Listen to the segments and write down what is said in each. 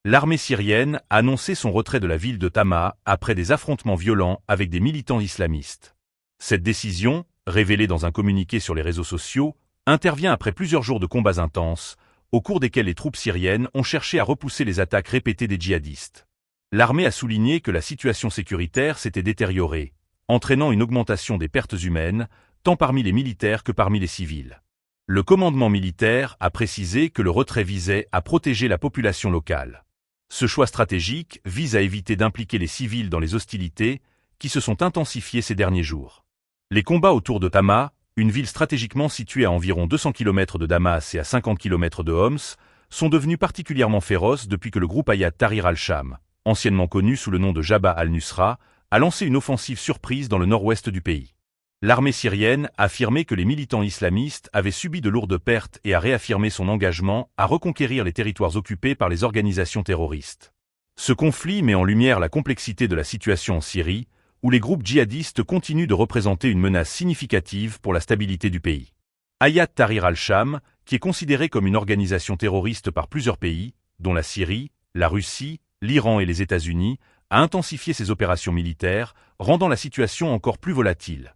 L'armée syrienne a annoncé son retrait de la ville de Tama après des affrontements violents avec des militants islamistes. Cette décision, révélée dans un communiqué sur les réseaux sociaux, intervient après plusieurs jours de combats intenses, au cours desquels les troupes syriennes ont cherché à repousser les attaques répétées des djihadistes. L'armée a souligné que la situation sécuritaire s'était détériorée, entraînant une augmentation des pertes humaines, tant parmi les militaires que parmi les civils. Le commandement militaire a précisé que le retrait visait à protéger la population locale. Ce choix stratégique vise à éviter d'impliquer les civils dans les hostilités qui se sont intensifiées ces derniers jours. Les combats autour de Tama, une ville stratégiquement située à environ 200 km de Damas et à 50 km de Homs, sont devenus particulièrement féroces depuis que le groupe Hayat Tahrir al-Sham, anciennement connu sous le nom de Jabhat al-Nusra, a lancé une offensive surprise dans le nord-ouest du pays. L'armée syrienne a affirmé que les militants islamistes avaient subi de lourdes pertes et a réaffirmé son engagement à reconquérir les territoires occupés par les organisations terroristes. Ce conflit met en lumière la complexité de la situation en Syrie, où les groupes djihadistes continuent de représenter une menace significative pour la stabilité du pays. Hayat Tahrir al-Sham, qui est considéré comme une organisation terroriste par plusieurs pays, dont la Syrie, la Russie, l'Iran et les États-Unis, a intensifié ses opérations militaires, rendant la situation encore plus volatile.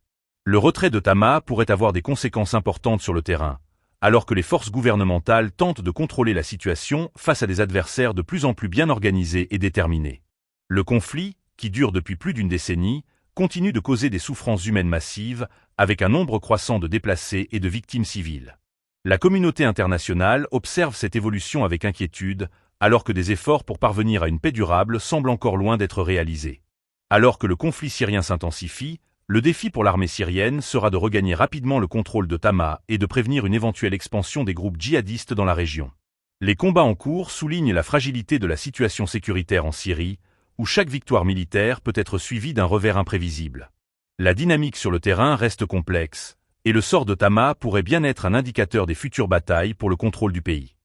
Le retrait de Tama pourrait avoir des conséquences importantes sur le terrain, alors que les forces gouvernementales tentent de contrôler la situation face à des adversaires de plus en plus bien organisés et déterminés. Le conflit, qui dure depuis plus d'une décennie, continue de causer des souffrances humaines massives, avec un nombre croissant de déplacés et de victimes civiles. La communauté internationale observe cette évolution avec inquiétude, alors que des efforts pour parvenir à une paix durable semblent encore loin d'être réalisés. Alors que le conflit syrien s'intensifie, le défi pour l'armée syrienne sera de regagner rapidement le contrôle de Tama et de prévenir une éventuelle expansion des groupes djihadistes dans la région. Les combats en cours soulignent la fragilité de la situation sécuritaire en Syrie, où chaque victoire militaire peut être suivie d'un revers imprévisible. La dynamique sur le terrain reste complexe, et le sort de Tama pourrait bien être un indicateur des futures batailles pour le contrôle du pays.